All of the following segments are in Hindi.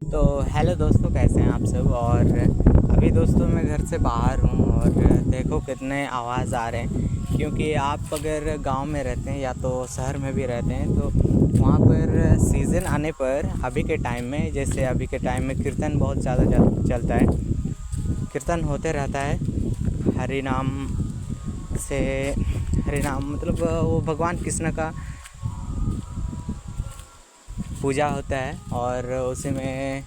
तो हेलो दोस्तों, कैसे हैं आप सब। और अभी दोस्तों मैं घर से बाहर हूँ और देखो कितने आवाज़ आ रहे हैं, क्योंकि आप अगर गांव में रहते हैं या तो शहर में भी रहते हैं तो वहाँ पर सीज़न आने पर अभी के टाइम में, जैसे अभी के टाइम में कीर्तन बहुत ज़्यादा चलता है। कीर्तन होते रहता है हरि नाम से। हरि नाम मतलब वो भगवान कृष्ण का पूजा होता है और उसी में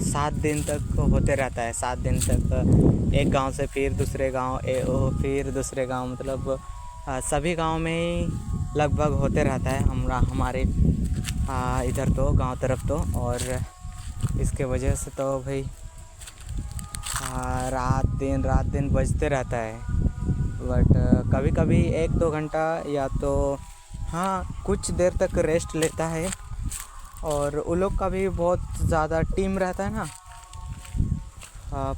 7 दिन तक होते रहता है। 7 दिन तक एक गांव से फिर दूसरे गांव, फिर दूसरे गांव, मतलब सभी गांव में ही लगभग होते रहता है हमारे इधर तो गांव तरफ तो। और इसके वजह से तो भाई रात दिन बजते रहता है। बट कभी कभी 1-2 घंटा या तो हाँ कुछ देर तक रेस्ट लेता है। और उन लोग का भी बहुत ज़्यादा टीम रहता है ना,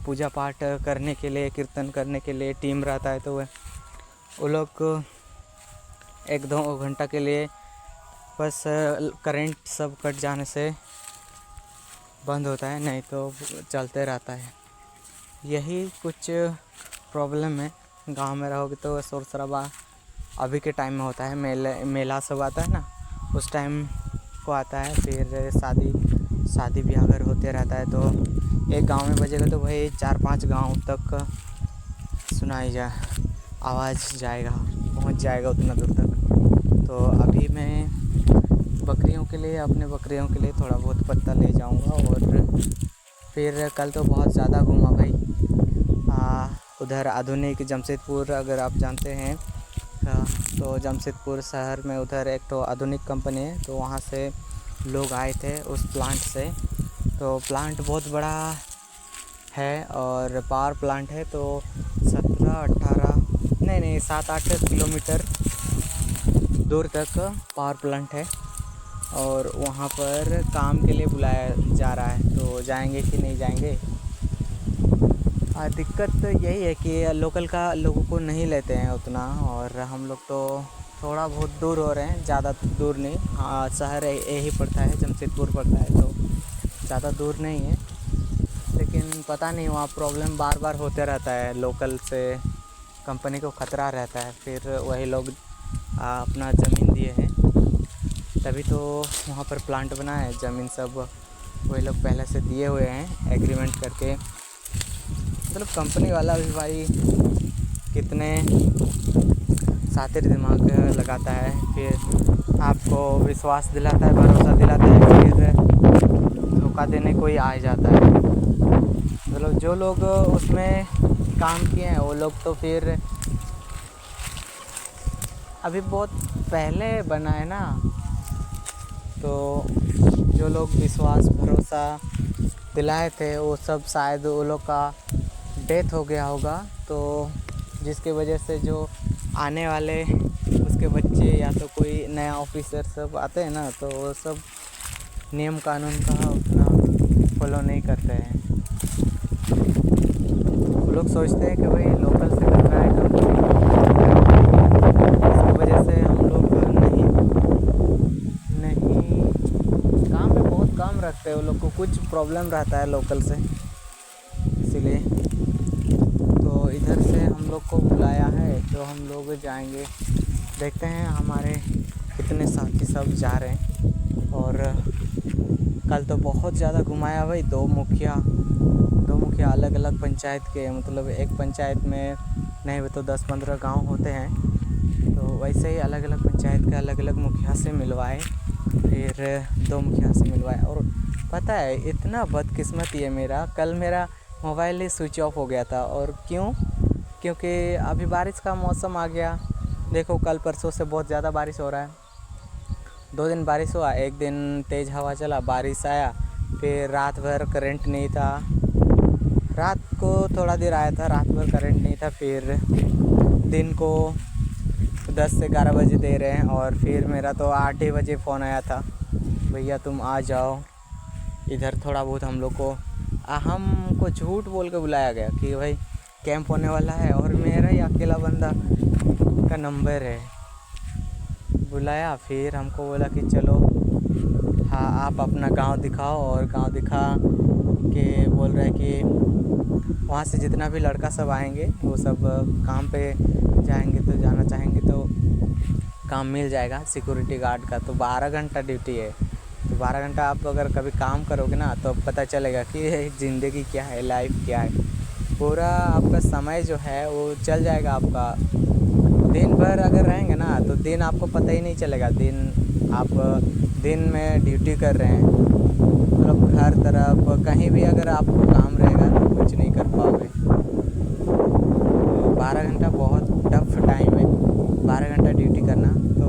पूजा पाठ करने के लिए, कीर्तन करने के लिए टीम रहता है। तो वो लोग 1-2 घंटा के लिए बस करंट सब कट जाने से बंद होता है, नहीं तो चलते रहता है। यही कुछ प्रॉब्लम है। गांव में रहोगे तो शोर शराबा अभी के टाइम में होता है। मेला सब आता है ना, उस टाइम को आता है। फिर शादी ब्याह अगर होते रहता है तो एक गांव में बजेगा तो भाई 4-5 गांव तक सुनाई जा आवाज़ जाएगा, पहुंच जाएगा उतना दूर तक। तो अभी मैं अपने बकरियों के लिए थोड़ा बहुत पत्ता ले जाऊंगा। और फिर कल तो बहुत ज़्यादा घूमा भाई। उधर आधुनिक जमशेदपुर अगर आप जानते हैं, तो जमशेदपुर शहर में उधर एक तो आधुनिक कंपनी है, तो वहाँ से लोग आए थे उस प्लांट से। तो प्लांट बहुत बड़ा है और पावर प्लांट है। तो 7-8 किलोमीटर दूर तक पावर प्लांट है और वहाँ पर काम के लिए बुलाया जा रहा है। तो जाएंगे कि नहीं जाएंगे। दिक्कत यही है कि लोगों को नहीं लेते हैं उतना, और हम लोग तो थोड़ा बहुत दूर हो रहे हैं, ज़्यादा दूर नहीं। हाँ, शहर यही पड़ता है, जमशेदपुर पड़ता है, तो ज़्यादा दूर नहीं है। लेकिन पता नहीं वहाँ प्रॉब्लम बार बार होते रहता है। लोकल से कंपनी को खतरा रहता है, फिर वही लोग अपना ज़मीन दिए हैं तभी तो वहाँ पर प्लांट बना है। ज़मीन सब वही लोग पहले से दिए हुए हैं एग्रीमेंट करके। मतलब कंपनी वाला भी भाई कितने शातिर दिमाग लगाता है, फिर आपको विश्वास दिलाता है, भरोसा दिलाता है, फिर धोखा देने कोई आ जाता है। मतलब जो लोग उसमें काम किए हैं वो लोग तो फिर अभी बहुत पहले बना है ना, तो जो लोग विश्वास भरोसा दिलाए थे वो सब शायद वो लोग का डेथ हो गया होगा। तो जिसके वजह से जो आने वाले उसके बच्चे या तो कोई नया ऑफिसर सब आते हैं ना, तो वो सब नियम कानून का उतना फॉलो नहीं करते हैं। वो लोग सोचते हैं कि भाई लोकल से करना है कंपनी, इसकी वजह से हम लोग नहीं काम में बहुत कम रखते हैं। वो लोग को कुछ प्रॉब्लम रहता है लोकल से, इसीलिए तो इधर से हम लोग को बुलाया है। तो हम लोग जाएंगे, देखते हैं हमारे कितने साथी सब जा रहे हैं। और कल तो बहुत ज़्यादा घुमाया भाई। दो मुखिया अलग अलग पंचायत के, मतलब एक पंचायत में नहीं भी तो 10-15 गांव होते हैं, तो वैसे ही अलग अलग पंचायत के अलग अलग मुखिया से मिलवाए। फिर 2 मुखिया से मिलवाए। और पता है इतना बदकिस्मत ये मेरा, कल मेरा मोबाइल ही स्विच ऑफ हो गया था। और क्योंकि अभी बारिश का मौसम आ गया। देखो कल परसों से बहुत ज़्यादा बारिश हो रहा है। 2 दिन बारिश हुआ, एक दिन तेज़ हवा चला, बारिश आया, फिर रात भर करंट नहीं था। रात को थोड़ा देर आया था, रात भर करंट नहीं था। फिर दिन को 10 से 11 बजे दे रहे हैं। और फिर मेरा तो 8 ही बजे फ़ोन आया था, भैया तुम आ जाओ इधर। थोड़ा बहुत हमको झूठ बोल के बुलाया गया कि भाई कैंप होने वाला है, और मेरा ही अकेला बंदा का नंबर है। बुलाया, फिर हमको बोला कि चलो हाँ आप अपना गांव दिखाओ, और गांव दिखा के बोल रहे हैं कि वहाँ से जितना भी लड़का सब आएंगे वो सब काम पे जाएंगे, तो जाना चाहेंगे तो काम मिल जाएगा सिक्योरिटी गार्ड का। तो 12 घंटा ड्यूटी है, तो 12 घंटा आप अगर कभी काम करोगे ना तो पता चलेगा कि ज़िंदगी क्या है, लाइफ क्या है। पूरा आपका समय जो है वो चल जाएगा आपका। दिन भर अगर रहेंगे ना तो दिन आपको पता ही नहीं चलेगा। आप दिन में ड्यूटी कर रहे हैं, मतलब हर तरफ कहीं भी अगर आपको काम रहेगा तो कुछ नहीं कर पाओगे। तो 12 घंटा बहुत टफ टाइम है, 12 घंटा ड्यूटी करना। तो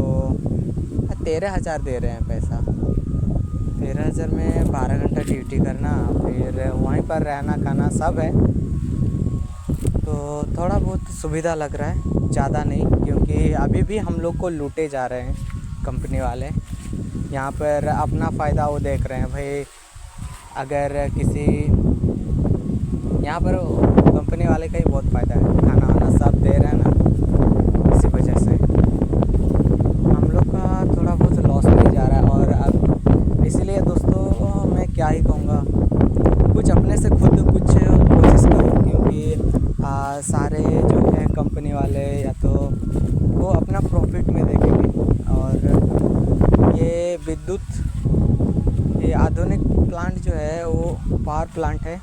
13,000 दे रहे हैं पैसा, 13,000 में 12 घंटा ड्यूटी करना, फिर वहीं पर रहना खाना सब है। तो थोड़ा बहुत सुविधा लग रहा है, ज़्यादा नहीं, क्योंकि अभी भी हम लोग को लूटे जा रहे हैं कंपनी वाले। यहाँ पर अपना फ़ायदा वो देख रहे हैं भाई। अगर किसी यहाँ पर कंपनी वाले का ही बहुत फ़ायदा है, खाना वाना सब दे रहे हैं ना, इसी वजह से हम लोग का थोड़ा बहुत लॉस नहीं जा रहा है। और अब इसीलिए दोस्तों मैं क्या ही कहूँगा, कुछ अपने से खुद कुछ कोशिश करो, क्योंकि सारे जो है कंपनी वाले या तो वो अपना प्रॉफिट में देखेंगे। और ये विद्युत, ये आधुनिक प्लांट जो है वो पावर प्लांट है,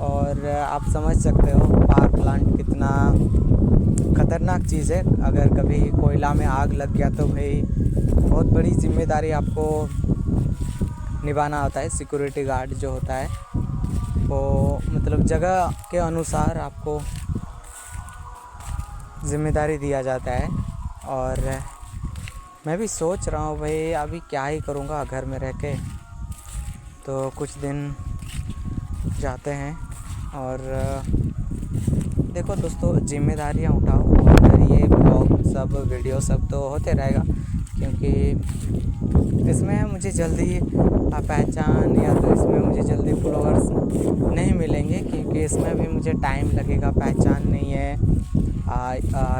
और आप समझ सकते हो पावर प्लांट कितना ख़तरनाक चीज़ है। अगर कभी कोयला में आग लग गया तो भाई बहुत बड़ी जिम्मेदारी आपको निभाना होता है। सिक्योरिटी गार्ड जो होता है वो मतलब जगह के अनुसार आपको ज़िम्मेदारी दिया जाता है। और मैं भी सोच रहा हूँ भाई अभी क्या ही करूँगा घर में रह के, तो कुछ दिन जाते हैं। और देखो दोस्तों, जिम्मेदारियाँ उठाओ, और ये ब्लॉग सब वीडियो सब तो होते रहेगा, क्योंकि इसमें मुझे जल्दी पहचान या तो इसमें मुझे जल्दी फॉलोअर्स नहीं मिलेंगे, क्योंकि इसमें भी मुझे टाइम लगेगा, पहचान नहीं है।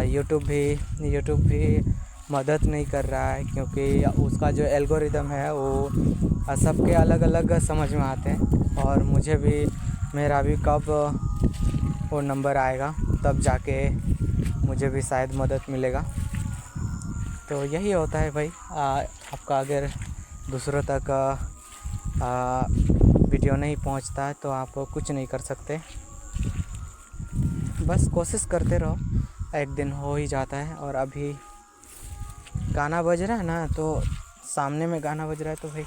यूट्यूब भी मदद नहीं कर रहा है, क्योंकि उसका जो एल्गोरिदम है वो सबके अलग अलग समझ में आते हैं। और मुझे भी, मेरा भी कब वो नंबर आएगा तब जाके मुझे भी शायद मदद मिलेगा। तो यही होता है भाई, आपका अगर दूसरों तक वीडियो नहीं पहुंचता है तो आप कुछ नहीं कर सकते। बस कोशिश करते रहो, एक दिन हो ही जाता है। और अभी गाना बज रहा है ना, तो सामने में गाना बज रहा है तो भाई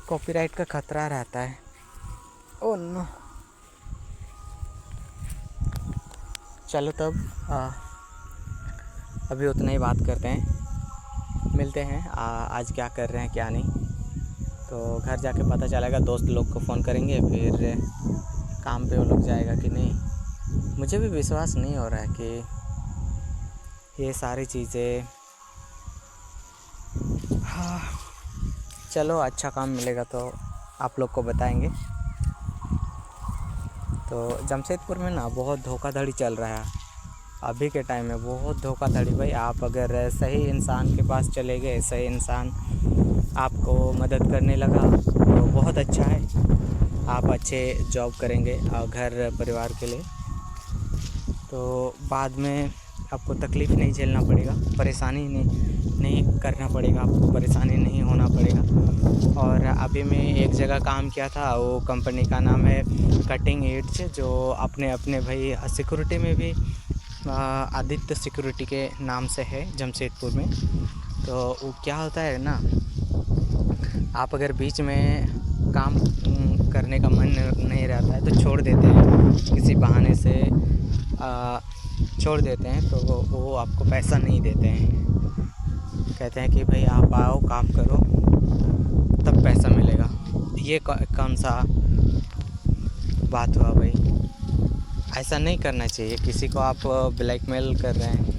कॉपीराइट का खतरा रहता है। ओह नो, चलो तब अभी उतना ही बात करते हैं, मिलते हैं आज क्या कर रहे हैं क्या नहीं। तो घर जाके पता चलेगा, दोस्त लोग को फ़ोन करेंगे, फिर काम पे वो लोग जाएगा कि नहीं। मुझे भी विश्वास नहीं हो रहा है कि ये सारी चीज़ें, हाँ चलो अच्छा काम मिलेगा तो आप लोग को बताएंगे। तो जमशेदपुर में ना बहुत धोखाधड़ी चल रहा है अभी के टाइम में, बहुत धोखाधड़ी भाई। आप अगर सही इंसान के पास चले गए, सही इंसान आपको मदद करने लगा तो बहुत अच्छा है, आप अच्छे जॉब करेंगे घर परिवार के लिए। तो बाद में आपको तकलीफ़ नहीं झेलना पड़ेगा, परेशानी नहीं करना पड़ेगा, आपको परेशानी नहीं होना पड़ेगा। और अभी मैं एक जगह काम किया था, वो कंपनी का नाम है कटिंग एड्स, जो अपने भाई सिक्योरिटी में भी आदित्य सिक्योरिटी के नाम से है जमशेदपुर में। तो वो क्या होता है ना, आप अगर बीच में काम करने का मन नहीं रहता है तो छोड़ देते हैं, किसी बहाने से छोड़ देते हैं, तो वो आपको पैसा नहीं देते हैं। कहते हैं कि भाई आप आओ काम करो तब पैसा मिलेगा। ये कौन सा बात हुआ भाई, ऐसा नहीं करना चाहिए। किसी को आप ब्लैकमेल कर रहे हैं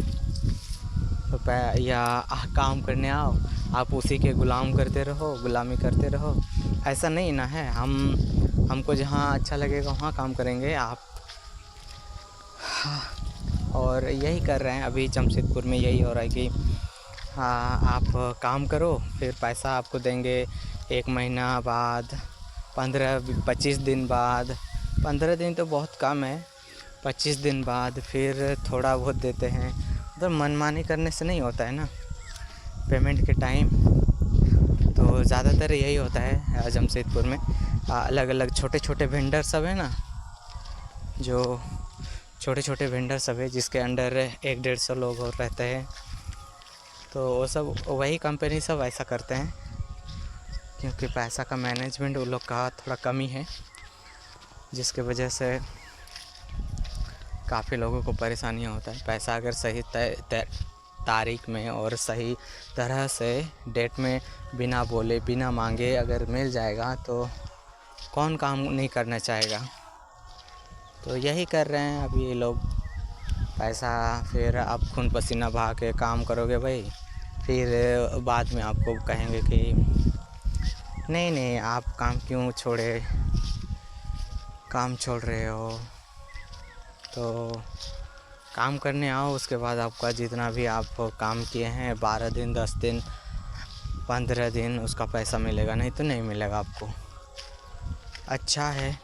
तो या काम करने आओ, आप उसी के गुलामी करते रहो, ऐसा नहीं ना है। हमको जहाँ अच्छा लगेगा वहाँ काम करेंगे आप। और यही कर रहे हैं अभी जमशेदपुर में, यही हो रहा है कि आप काम करो फिर पैसा आपको देंगे, 1 महीना बाद, 15-25 दिन बाद, 15 दिन तो बहुत कम है, 25 दिन बाद फिर थोड़ा बहुत देते हैं। मतलब मनमानी करने से नहीं होता है ना पेमेंट के टाइम। तो ज़्यादातर यही होता है जमशेदपुर में। अलग अलग छोटे छोटे वेंडर सब है ना, जो छोटे छोटे वेंडर सब है जिसके अंडर 100-150 लोग और रहते हैं, तो वो सब वही कंपनी सब ऐसा करते हैं, क्योंकि पैसा का मैनेजमेंट उन लोग का थोड़ा कमी है, जिसके वजह से काफ़ी लोगों को परेशानियाँ होता है। पैसा अगर सही तारीख में और सही तरह से डेट में बिना बोले बिना मांगे अगर मिल जाएगा तो कौन काम नहीं करना चाहेगा। तो यही कर रहे हैं अभी ये लोग। पैसा फिर आप खून पसीना बहा के काम करोगे भाई, फिर बाद में आपको कहेंगे कि नहीं नहीं आप काम क्यों छोड़े, काम छोड़ रहे हो। तो काम करने आओ, उसके बाद आपका जितना भी आप काम किए हैं 12 दिन 10 दिन 15 दिन उसका पैसा मिलेगा, नहीं तो नहीं मिलेगा आपको। अच्छा है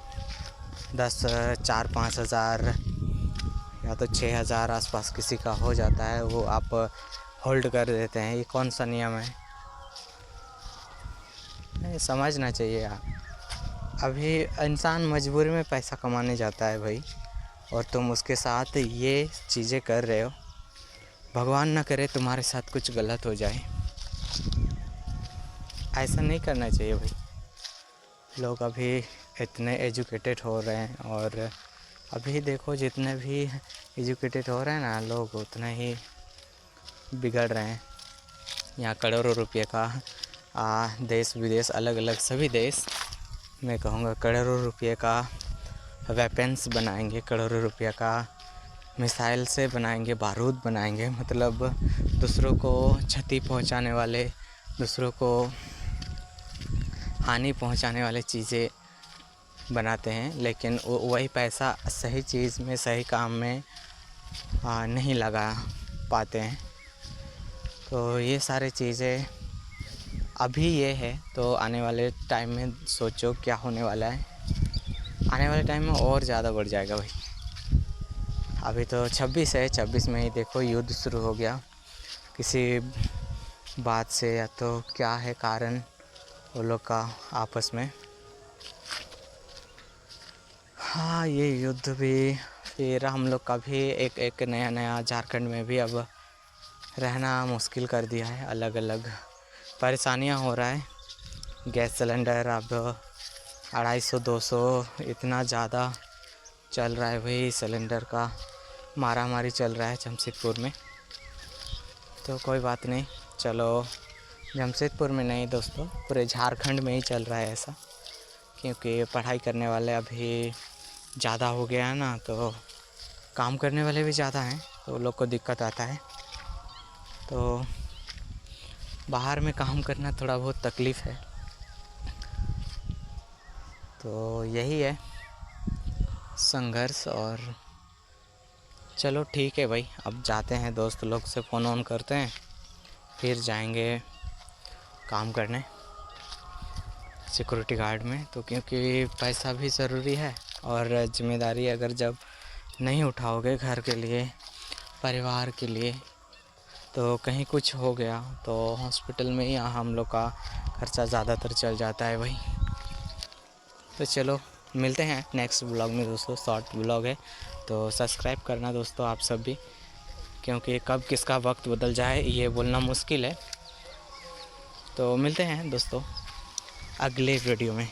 4-5 हज़ार या तो 6 हज़ार आसपास किसी का हो जाता है, वो आप होल्ड कर देते हैं। ये कौन सा नियम है, नहीं समझना चाहिए यार। अभी इंसान मजबूरी में पैसा कमाने जाता है भाई, और तुम उसके साथ ये चीज़ें कर रहे हो। भगवान ना करे तुम्हारे साथ कुछ गलत हो जाए, ऐसा नहीं करना चाहिए भाई। लोग अभी इतने एजुकेटेड हो रहे हैं, और अभी देखो जितने भी एजुकेटेड हो रहे हैं ना लोग, उतने ही बिगड़ रहे हैं। यहाँ करोड़ों रुपये का देश विदेश अलग अलग सभी देश मैं कहूँगा करोड़ों रुपये का वेपन्स बनाएंगे, करोड़ों रुपये का मिसाइल से बनाएंगे, बारूद बनाएंगे। मतलब दूसरों को क्षति पहुंचाने वाले, दूसरों को हानि पहुंचाने वाले चीज़ें बनाते हैं, लेकिन वही पैसा सही चीज़ में सही काम में नहीं लगा पाते हैं। तो ये सारी चीज़ें अभी ये है, तो आने वाले टाइम में सोचो क्या होने वाला है। आने वाले टाइम में और ज़्यादा बढ़ जाएगा भाई। अभी तो 26 है, 26 में ही देखो युद्ध शुरू हो गया किसी बात से, या तो क्या है कारण वो लोग का आपस में। हाँ ये युद्ध भी, फिर हम लोग का भी एक नया झारखंड में भी अब रहना मुश्किल कर दिया है। अलग अलग परेशानियाँ हो रहा है। गैस सिलेंडर अब 250-200 इतना ज़्यादा चल रहा है भाई। सिलेंडर का मारामारी चल रहा है जमशेदपुर में। तो कोई बात नहीं, चलो जमशेदपुर में नहीं दोस्तों, पूरे झारखंड में ही चल रहा है ऐसा, क्योंकि पढ़ाई करने वाले अभी ज़्यादा हो गया है ना, तो काम करने वाले भी ज़्यादा हैं, तो लोग को दिक्कत आता है। तो बाहर में काम करना थोड़ा बहुत तकलीफ़ है। तो यही है संघर्ष। और चलो ठीक है भाई, अब जाते हैं, दोस्त लोग से फ़ोन ऑन करते हैं, फिर जाएंगे काम करने सिक्योरिटी गार्ड में। तो क्योंकि पैसा भी ज़रूरी है, और जिम्मेदारी अगर जब नहीं उठाओगे घर के लिए, परिवार के लिए, तो कहीं कुछ हो गया तो हॉस्पिटल में ही हम लोग का खर्चा ज़्यादातर चल जाता है भाई। तो चलो मिलते हैं नेक्स्ट ब्लॉग में दोस्तों। शॉर्ट ब्लॉग है तो सब्सक्राइब करना दोस्तों आप सब भी, क्योंकि कब किसका वक्त बदल जाए ये बोलना मुश्किल है। तो मिलते हैं दोस्तों अगले वीडियो में।